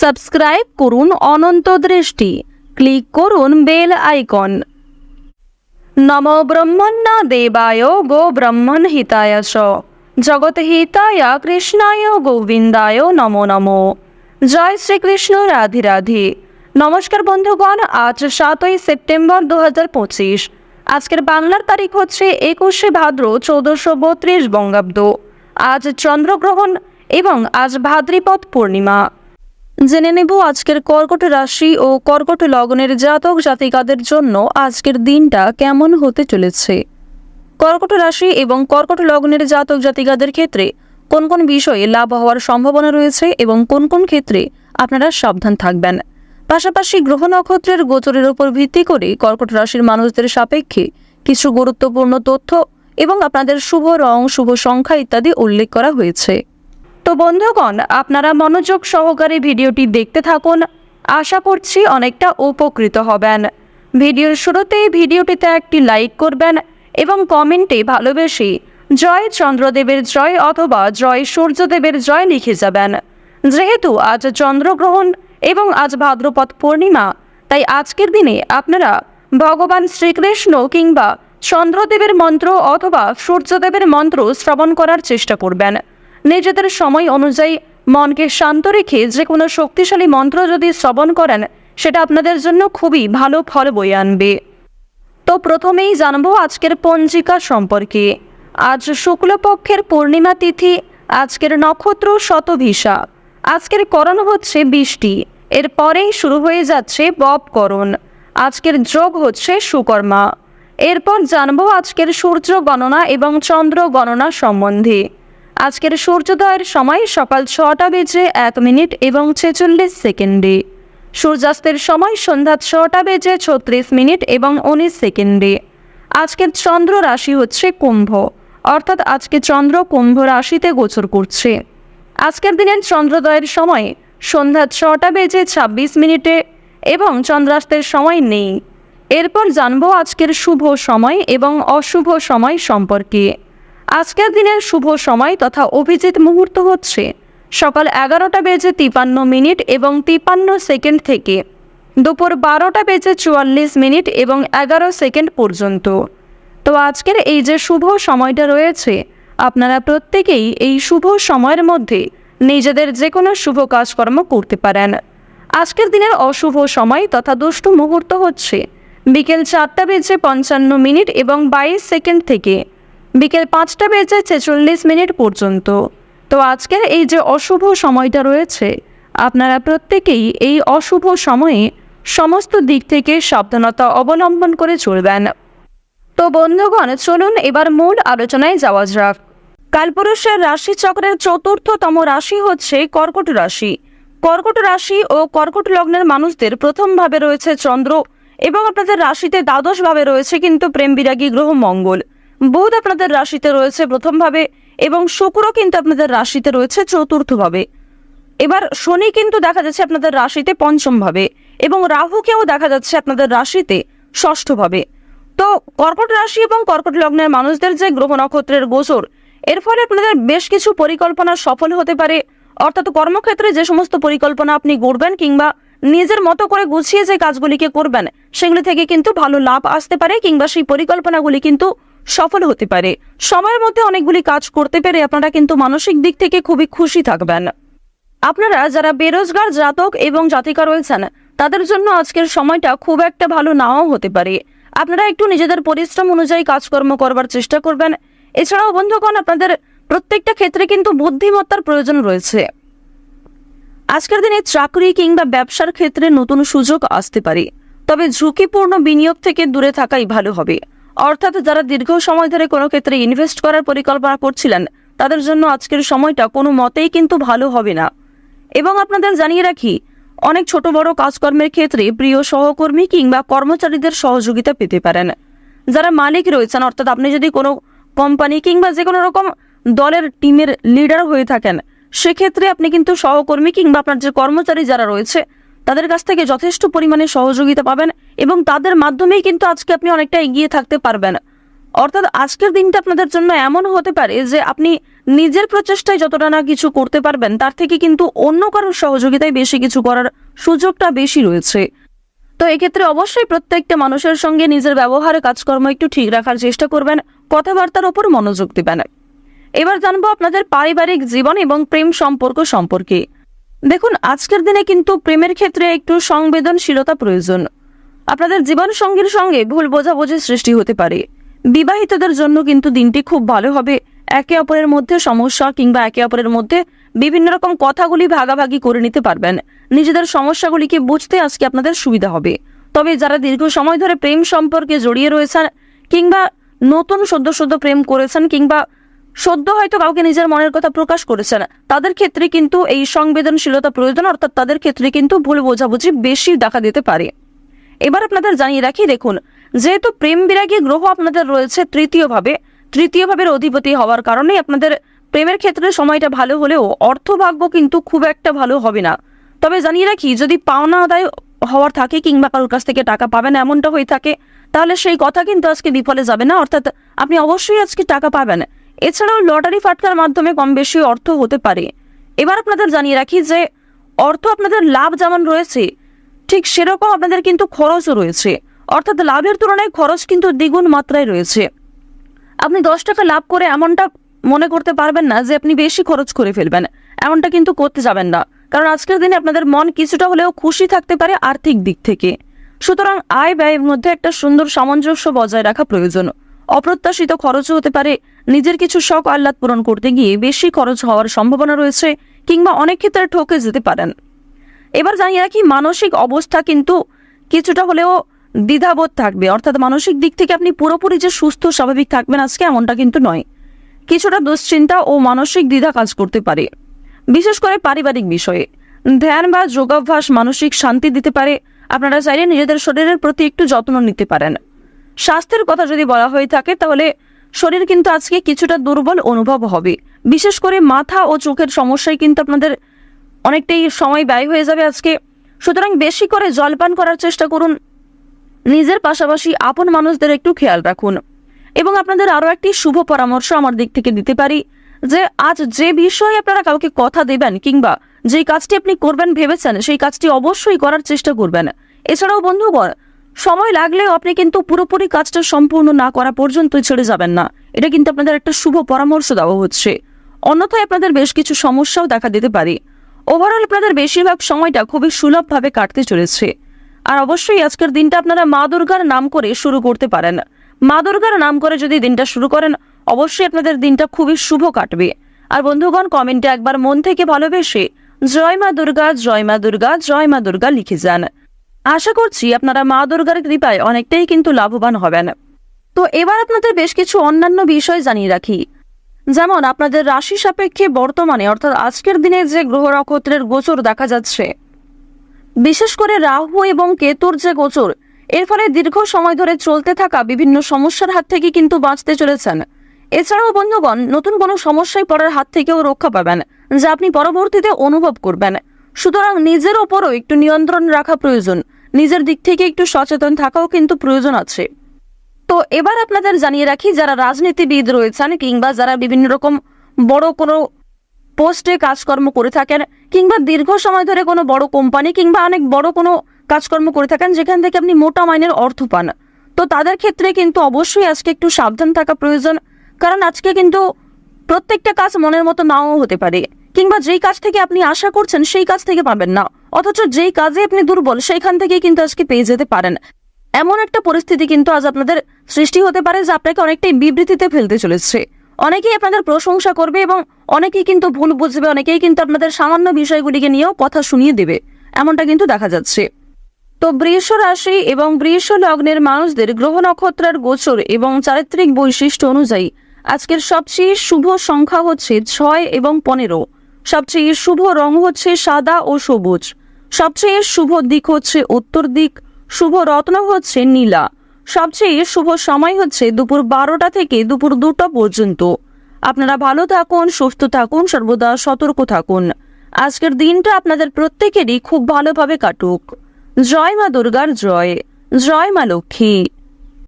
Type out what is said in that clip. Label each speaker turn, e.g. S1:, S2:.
S1: Subscribe করুন অনন্ত দৃষ্টি, click করুন বেল আইকন। নমো ব্রহ্মণ্য দেবায় গো ব্রহ্মণ হিতায় চ, জগৎ হিতায় কৃষ্ণায় গোবিন্দায় নমো নমো। জয় শ্রীকৃষ্ণ, রাধে রাধে। নমস্কার বন্ধুগণ, আজ 7ই সেপ্টেম্বর 2025। আজকের বাংলার তারিখ হচ্ছে 21শে ভাদ্র 1432 বঙ্গাব্দ। আজ চন্দ্রগ্রহণ এবং আজ ভাদ্রপদ পূর্ণিমা। জেনে নেব আজকের কর্কট রাশি ও কর্কট লগ্নের জাতক জাতিকাদের জন্য আজকের দিনটা কেমন হতে চলেছে। কর্কট রাশি এবং কর্কট লগ্নের জাতক জাতিকাদের ক্ষেত্রে কোন কোন বিষয়ে লাভ হওয়ার সম্ভাবনা রয়েছে এবং কোন কোন ক্ষেত্রে আপনারা সাবধান থাকবেন। পাশাপাশি গ্রহ নক্ষত্রের গোচরের উপর ভিত্তি করে কর্কট রাশির মানুষদের সাপেক্ষে কিছু গুরুত্বপূর্ণ তথ্য এবং আপনাদের শুভ রং, শুভ সংখ্যা ইত্যাদি উল্লেখ করা হয়েছে। তো বন্ধুগণ, আপনারা মনোযোগ সহকারে ভিডিওটি দেখতে থাকুন। আশা করছি অনেকটা উপকৃত হবেন। ভিডিওর শুরুতেই ভিডিওটিতে একটি লাইক করবেন এবং কমেন্টে ভালোবেসে জয় চন্দ্রদেবের জয় অথবা জয় সূর্যদেবের জয় লিখে যাবেন। যেহেতু আজ চন্দ্রগ্রহণ এবং আজ ভাদ্রপদ পূর্ণিমা, তাই আজকের দিনে আপনারা ভগবান শ্রীকৃষ্ণ কিংবা চন্দ্রদেবের মন্ত্র অথবা সূর্যদেবের মন্ত্র শ্রবণ করার চেষ্টা করবেন। নিজেদের সময় অনুযায়ী মনকে শান্ত রেখে যে কোনো শক্তিশালী মন্ত্র যদি শ্রবণ করেন, সেটা আপনাদের জন্য খুবই ভালো ফল বয়ে আনবে। তো প্রথমেই জানবো আজকের পঞ্জিকা সম্পর্কে। আজ শুক্লপক্ষের পূর্ণিমা তিথি, আজকের নক্ষত্র শতভিষা, আজকের করণ হচ্ছে বৃষ্টি, এরপরেই শুরু হয়ে যাচ্ছে ববকরণ, আজকের যোগ হচ্ছে সুকর্মা। এরপর জানবো আজকের সূর্য গণনা এবং চন্দ্র গণনা সম্বন্ধে। আজকের সূর্যোদয়ের সময় সকাল 6:01 এবং 46 সেকেন্ডে, সূর্যাস্তের সময় সন্ধ্যা 6:36 এবং 19 সেকেন্ডে। আজকের চন্দ্র রাশি হচ্ছে কুম্ভ, অর্থাৎ আজকে চন্দ্র কুম্ভ রাশিতে গোচর করছে। আজকের দিনের চন্দ্রোদয়ের সময় সন্ধ্যা 6:26 এবং চন্দ্রাস্তের সময় নেই। এরপর জানবো আজকের শুভ সময় এবং অশুভ সময় সম্পর্কে। আজকের দিনের শুভ সময় তথা অভিজিৎ মুহূর্ত হচ্ছে সকাল 11:53 এবং 53 সেকেন্ড থেকে দুপুর 12:44 এবং 11 সেকেন্ড পর্যন্ত। তো আজকের এই যে শুভ সময়টা রয়েছে, আপনারা প্রত্যেকেই এই শুভ সময়ের মধ্যে নিজেদের যে কোনো শুভ কাজকর্ম করতে পারেন। আজকের দিনের অশুভ সময় তথা দুষ্ট মুহূর্ত হচ্ছে বিকেল 4:55 এবং 22 সেকেন্ড থেকে বিকেল 5:46 পর্যন্ত। তো আজকের এই যে অশুভ সময়টা রয়েছে, আপনারা প্রত্যেকেই এই অশুভ সময়ে সমস্ত দিক থেকে সাবধানতা অবলম্বন করে চলবেন। তো বন্ধুগণ, চলুন এবার মূল আলোচনায় যাওয়া যাক। কালপুরুষের রাশিচক্রের চতুর্থতম রাশি হচ্ছে কর্কট রাশি। কর্কট রাশি ও কর্কট লগ্নের মানুষদের প্রথম ভাবে রয়েছে চন্দ্র এবং আপনাদের রাশিতে দ্বাদশ ভাবে রয়েছে কিন্তু প্রেম বিরাগী গ্রহ মঙ্গল। বুধ আপনাদের রাশিতে রয়েছে প্রথম ভাবে এবং শুক্র কিন্তু আপনাদের রাশিতে রয়েছে চতুর্থ ভাবে। এবার শনি কিন্তু দেখা যাচ্ছে আপনাদের রাশিতে পঞ্চম ভাবে এবং রাহুকেও দেখা যাচ্ছে আপনাদের রাশিতে ষষ্ঠ ভাবে। তো কর্কট রাশি এবং কর্কট লগ্নের মানুষদের যে গ্রহ নক্ষত্রের গোচর, এর ফলে আপনাদের বেশ কিছু পরিকল্পনা সফল হতে পারে। অর্থাৎ কর্মক্ষেত্রে যে সমস্ত পরিকল্পনা আপনি গড়বেন কিংবা নিজের মতো করে গুছিয়ে যে কাজগুলিকে করবেন, সেগুলি থেকে কিন্তু ভালো লাভ আসতে পারে কিংবা সেই পরিকল্পনাগুলি কিন্তু সফল হতে পারে। সময়ের মধ্যে অনেকগুলি কাজ করতে পেরে আপনারা কিন্তু মানসিক দিক থেকে খুবই খুশি থাকবেন। আপনারা যারা বেরোজগার জাতক এবং জাতিকা রয়েছেন, তাদের জন্য আজকের সময়টা খুব একটা ভালো নাও হতে পারে। আপনারা একটু নিজেদের পরিশ্রম অনুযায়ী কাজকর্ম করবার চেষ্টা করবেন। এছাড়াও বন্ধুগণ, আপনাদের প্রত্যেকটা ক্ষেত্রে কিন্তু বুদ্ধিমত্তার প্রয়োজন রয়েছে। আজকের দিনে চাকরি কিংবা ব্যবসার ক্ষেত্রে নতুন সুযোগ আসতে পারে, তবে ঝুঁকিপূর্ণ বিনিয়োগ থেকে দূরে থাকাই ভালো হবে। অর্থাৎ যারা দীর্ঘ সময় ধরে কোনো ক্ষেত্রে ইনভেস্ট করার পরিকল্পনা করছিলেন, তাদের জন্য আজকের সময়টা কোনো মতেই কিন্তু ভালো হবে না। এবং আপনাদের জানিয়ে রাখি, অনেক ছোট বড় কাজকর্মের ক্ষেত্রে প্রিয় সহকর্মী কিংবা কর্মচারীদের সহযোগিতা পেতে পারেন। যারা মালিক রয়েছেন, অর্থাৎ আপনি যদি কোনো কোম্পানি কিংবা যে কোনো রকম দলের টিমের লিডার হয়ে থাকেন, সেক্ষেত্রে আপনি কিন্তু সহকর্মী কিংবা আপনার যে কর্মচারী যারা রয়েছে, তাদের কাছ থেকে যথেষ্ট পরিমাণে সহযোগিতা পাবেন এবং তাদের মাধ্যমেই কিন্তু আজকে আপনি অনেকটা এগিয়ে থাকতে পারবেন। অর্থাৎ আজকের দিনটা আপনাদের জন্য এমন হতে পারে যে আপনি নিজের প্রচেষ্টায় যতটা না কিছু করতে পারবেন তার থেকে কিন্তু অন্য কারোর সহযোগিতায় বেশি কিছু করার সুযোগটা বেশি রয়েছে। তো এক্ষেত্রে অবশ্যই প্রত্যেকটা মানুষের সঙ্গে নিজের ব্যবহারে কাজকর্ম একটু ঠিক রাখার চেষ্টা করবেন, কথাবার্তার ওপর মনোযোগ দিবেন। এবার জানবো আপনাদের পারিবারিক জীবন এবং প্রেম সম্পর্ক সম্পর্কে। দেখুন, আজকের দিনে কিন্তু প্রেমের ক্ষেত্রে একটু সংবেদনশীলতা প্রয়োজন। আপনাদের জীবন সঙ্গীর সঙ্গে ভুল বোঝাবুঝির সৃষ্টি হতে পারে। বিবাহিতদের জন্য কিন্তু দিনটি খুব ভালো হবে। একে অপরের মধ্যে সমস্যা কিংবা একে অপরের মধ্যে বিভিন্ন রকম কথাগুলি ভাগাভাগি করে নিতে পারবেন। নিজেদের সমস্যাগুলিকে বুঝতে আজকে আপনাদের সুবিধা হবে। তবে যারা দীর্ঘ সময় ধরে প্রেম সম্পর্কে জড়িয়ে রয়েছেন কিংবা নতুন সদ্য প্রেম করেছেন কিংবা সদ্য হয়তো কাউকে নিজের মনের কথা প্রকাশ করেছেন, তাদের ক্ষেত্রে কিন্তু এই সংবেদনশীলতা প্রয়োজন, অর্থাৎ তাদের ক্ষেত্রে কিন্তু ভুল বোঝাবুঝি বেশি দেখা দিতে পারে। এবার আপনাদের জানিয়ে রাখি, দেখুন, যেহেতু প্রেম বিরাগী গ্রহ আপনাদের রয়েছে তৃতীয় ভাবের অধিপতি হওয়ার কারণে আপনাদের প্রেমের ক্ষেত্রে সময়টা ভালো হলেও অর্থভাগ্য কিন্তু খুব একটা ভালো হবে না। তবে জানিয়ে রাখি, যদি পাওনা আদায় হওয়ার থাকে কিংবা কারোর কাছ থেকে টাকা পাবেন এমনটা হয়ে থাকে, তাহলে সেই কথা কিন্তু আজকে বিফলে যাবে না, অর্থাৎ আপনি অবশ্যই আজকে টাকা পাবেন। এছাড়াও লটারি ফাটকার মাধ্যমে কম বেশি অর্থ হতে পারে। এবার আপনাদের জানিয়ে রাখি যে অর্থ আপনাদের লাভ যেমন রয়েছে ঠিক সেরকম আপনাদের কিন্তু খরচও রয়েছে, অর্থাৎ লাভের তুলনায় খরচ কিন্তু দ্বিগুণ মাত্রায় রয়েছে। আপনি 10 টাকা লাভ করে এমনটা মনে করতে পারবেন না যে আপনি বেশি খরচ করে ফেলবেন, এমনটা কিন্তু করতে যাবেন না, কারণ আজকের দিনে আপনাদের মন কিছুটা হলেও খুশি থাকতে পারে আর্থিক দিক থেকে। সুতরাং আয় ব্যয়ের মধ্যে একটা সুন্দর সামঞ্জস্য বজায় রাখা প্রয়োজন। অপ্রত্যাশিত খরচও হতে পারে। নিজের কিছু শখ আহ্লাদ পূরণ করতে গিয়ে বেশি খরচ হওয়ার সম্ভাবনা রয়েছে কিংবা অনেক ক্ষেত্রে ঠকে যেতে পারেন। এবার জানিয়ে রাখি, মানসিক অবস্থা কিন্তু কিছুটা হলেও দ্বিধাবোধ থাকবে, অর্থাৎ মানসিক দিক থেকে আপনি পুরোপুরি যে সুস্থ স্বাভাবিক থাকবেন আজকে এমনটা কিন্তু নয়। কিছুটা দুশ্চিন্তা ও মানসিক দ্বিধা কাজ করতে পারে, বিশেষ করে পারিবারিক বিষয়ে। ধ্যান বা যোগাভ্যাস মানসিক শান্তি দিতে পারে। আপনারা চাইলে নিজেদের শরীরের প্রতি একটু যত্ন নিতে পারেন। স্বাস্থ্যের কথা যদি বলা হয়ে থাকে তাহলে শরীর কিন্তু আজকে কিছুটা দুর্বল অনুভব হবে, বিশেষ করে মাথা ও চোখের সমস্যায় কিন্তু আপনাদের অনেকটাই সময় ব্যয় হয়ে যাবে আজকে। সুতরাং বেশি করে জলপান করার চেষ্টা করুন। নিজের পাশাপাশি আপন মানুষদের একটু খেয়াল রাখুন। এবং আপনাদের আরও একটি শুভ পরামর্শ আমার দিক থেকে দিতে পারি যে আজ যে বিষয়ে আপনারা কাউকে কথা দেবেন কিংবা যেই কাজটি আপনি করবেন ভেবেছেন সেই কাজটি অবশ্যই করার চেষ্টা করবেন। এছাড়াও বন্ধুগণ, সময় লাগলেও আপনি কিন্তু পুরোপুরি কাজটা সম্পূর্ণ না করা পর্যন্ত ছেড়ে যাবেন না, এটা কিন্তু আপনাদের একটা শুভ পরামর্শ দেওয়া হচ্ছে। অন্যথায় আপনাদের বেশ কিছু সমস্যাও দেখা দিতে পারে। ওভারঅল আপনাদের বেশিরভাগ সময়টা খুবই সুলভভাবে কাটতে চলেছে। আর অবশ্যই আজকের দিনটা আপনারা মা দুর্গার নাম করে শুরু করতে পারেন। মা দুর্গার নাম করে যদি দিনটা শুরু করেন অবশ্যই আপনাদের দিনটা খুবই শুভ কাটবে। আর বন্ধুগণ, কমেন্টে একবার মন থেকে ভালোবেসে জয় মা দুর্গা, জয় মা দুর্গা, জয় মা দুর্গা লিখে যান। আশা করছি আপনারা মা দুর্গার কৃপায় অনেকটাই কিন্তু লাভবান হবেন। তো এবার আপনাদের বেশ কিছু অন্যান্য বিষয় জানিয়ে রাখি, যেমন আপনাদের রাশি সাপেক্ষে বর্তমানে অর্থাৎ আজকের দিনে যে গ্রহ নক্ষত্রের গোচর দেখা যাচ্ছে, বিশেষ করে রাহু এবং কেতুর যে গোচর, এর ফলে দীর্ঘ সময় ধরে চলতে থাকা বিভিন্ন সমস্যার হাত থেকে কিন্তু বাঁচতে চলেছেন। এছাড়াও বন্ধুগণ, নতুন কোনো সমস্যায় পড়ার হাত থেকেও রক্ষা পাবেন, যা আপনি পরবর্তীতে অনুভব করবেন। সুতরাং নিজের ওপরও একটু নিয়ন্ত্রণ রাখা প্রয়োজন, নিজের দিক থেকে একটু সচেতন থাকাও কিন্তু প্রয়োজন আছে। তো এবার আপনাদের জানিয়ে রাখি, যারা রাজনীতিবিদ রয়েছেন কিংবা যারা বিভিন্ন রকম বড় কোনো পোস্টে কাজকর্ম করে থাকেন কিংবা দীর্ঘ সময় ধরে কোনো বড় কোম্পানি কিংবা অনেক বড় কোনো কাজকর্ম করে থাকেন যেখান থেকে আপনি মোটা মাইনের অর্থ পান, তো তাদের ক্ষেত্রে কিন্তু অবশ্যই আজকে একটু সাবধান থাকা প্রয়োজন। কারণ আজকে কিন্তু প্রত্যেকটা কাজ মনের মতো নাও হতে পারে, কিংবা যেই কাজ থেকে আপনি আশা করছেন সেই কাজ থেকে পাবেন না, অথচ যেই কাজে আপনি দুর্বল সেইখান থেকে কিন্তু আজকে পেয়ে যেতে পারেন। এমন একটা পরিস্থিতি কিন্তু আজ আপনাদের সৃষ্টি হতে পারে যা আপনাকে অনেকটাই বিবৃতিতে ফেলতে চলেছে। অনেকেই আপনাদের প্রশংসা করবে এবং অনেকেই কিন্তু ভুল বুঝবে, অনেকেই কিন্তু আপনাদের সামান্য বিষয়গুলিকে নিয়েও কথা শুনিয়ে দেবে, এমনটা কিন্তু দেখা যাচ্ছে। তো বৃষ রাশি এবং বৃষ লগ্নের মানুষদের গ্রহ নক্ষত্রের গোচর এবং চারিত্রিক বৈশিষ্ট্য অনুযায়ী আজকের সবচেয়ে শুভ সংখ্যা হচ্ছে 6 এবং 15। সবচেয়ে শুভ রং হচ্ছে সাদা ও সবুজ। সবচেয়ে শুভ দিক হচ্ছে উত্তর দিক। শুভ রত্ন হচ্ছে নীলা। সবচেয়ে শুভ সময় হচ্ছে দুপুর 12টা থেকে দুপুর 2টা পর্যন্ত। আপনারা ভালো থাকুন, সুস্থ থাকুন, সর্বদা সতর্ক থাকুন। আজকের দিনটা আপনাদের প্রত্যেকেরই খুব ভালোভাবে কাটুক। জয় মা দুর্গার জয়, জয় মা লক্ষ্মী।